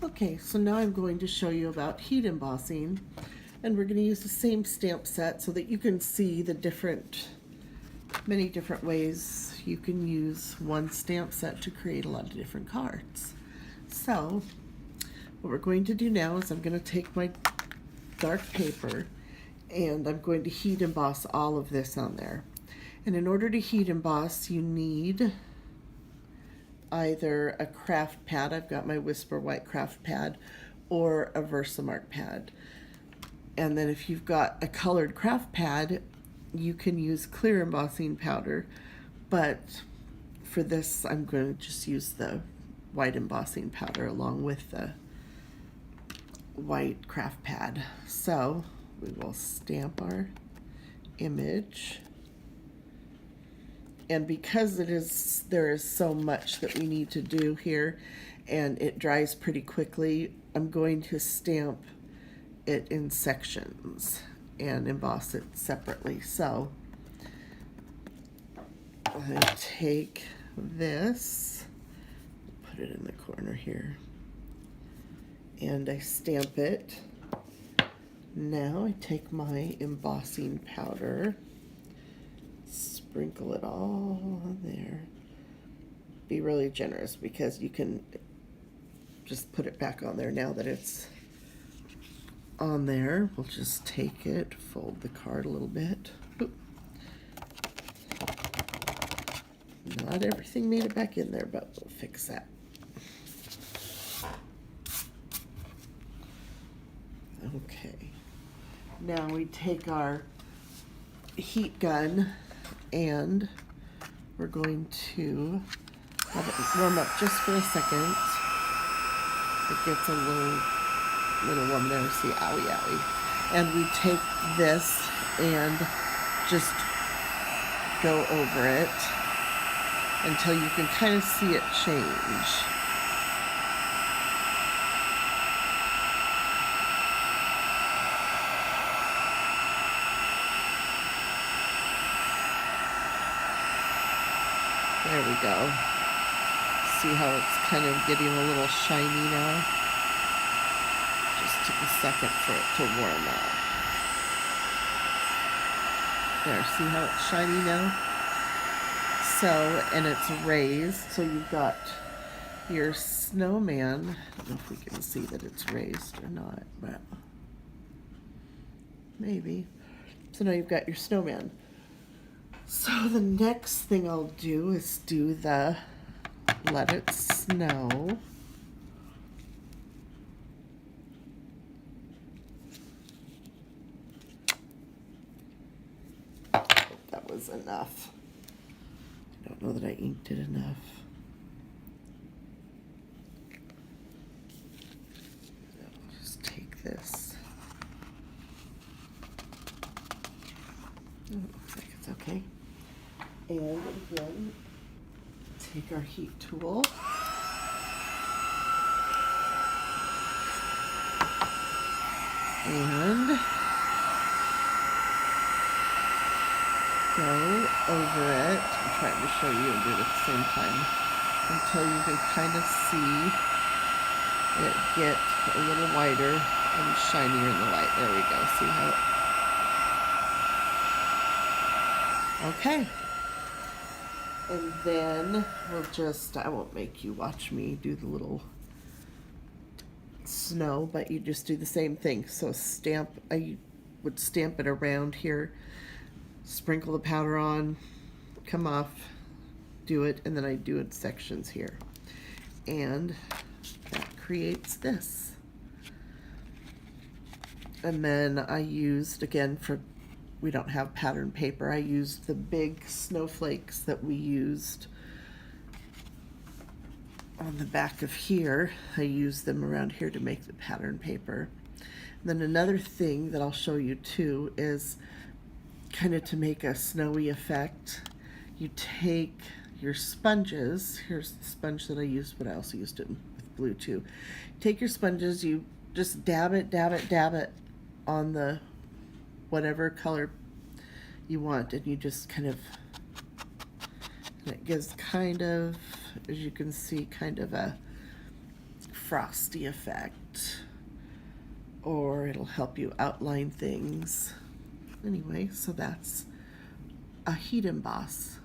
Okay, so now I'm going to show you about heat embossing, and we're going to use the same stamp set so that you can see the many different ways you can use one stamp set to create a lot of different cards. So what we're going to do now is I'm going to take my dark paper and I'm going to heat emboss all of this on there. And in order to heat emboss, you need either a craft pad, I've got my Whisper White craft pad, or a Versamark pad. And then if you've got a colored craft pad, you can use clear embossing powder, but for this I'm going to just use the white embossing powder along with the white craft pad. So we will stamp our image. And because there is so much that we need to do here and it dries pretty quickly, I'm going to stamp it in sections and emboss it separately. So I take this, put it in the corner here, and I stamp it. Now I take my embossing powder, sprinkle it all on there. Be really generous because you can just put it back on there now that it's on there. We'll just take it, fold the card a little bit. Oop. Not everything made it back in there, but we'll fix that. Okay. Now we take our heat gun and we're going to have it warm up just for a second. It gets a little warm there. See, owie, owie. And we take this and just go over it until you can kind of see it change. There we go. See how it's kind of getting a little shiny now? Just took a second for it to warm up. There, see how it's shiny now? So, and it's raised, so you've got your snowman. I don't know if we can see that it's raised or not, but maybe. So now you've got your snowman. So the next thing I'll do is do the Let It Snow. That was enough. I don't know that I inked it enough. I'll just take this. Oh, looks like it's okay. And again, take our heat tool. And go over it. I'm trying to show you and do it at the same time until you can kind of see it get a little whiter and shinier in the light. There we go. See how? Okay. And then we'll just, I won't make you watch me do the little snow, but you just do the same thing. So I would stamp it around here, sprinkle the powder on, come off, do it, and then I do it sections here. And that creates this. And then I used, again, we don't have pattern paper, I used the big snowflakes that we used on the back of here. I used them around here to make the pattern paper. And then another thing that I'll show you too is kind of to make a snowy effect. You take your sponges, here's the sponge that I used, but I also used it with blue too. Take your sponges, you just dab it on the whatever color you want, and you just kind of, and it gives kind of, as you can see, kind of a frosty effect, or it'll help you outline things. Anyway, so that's a heat emboss.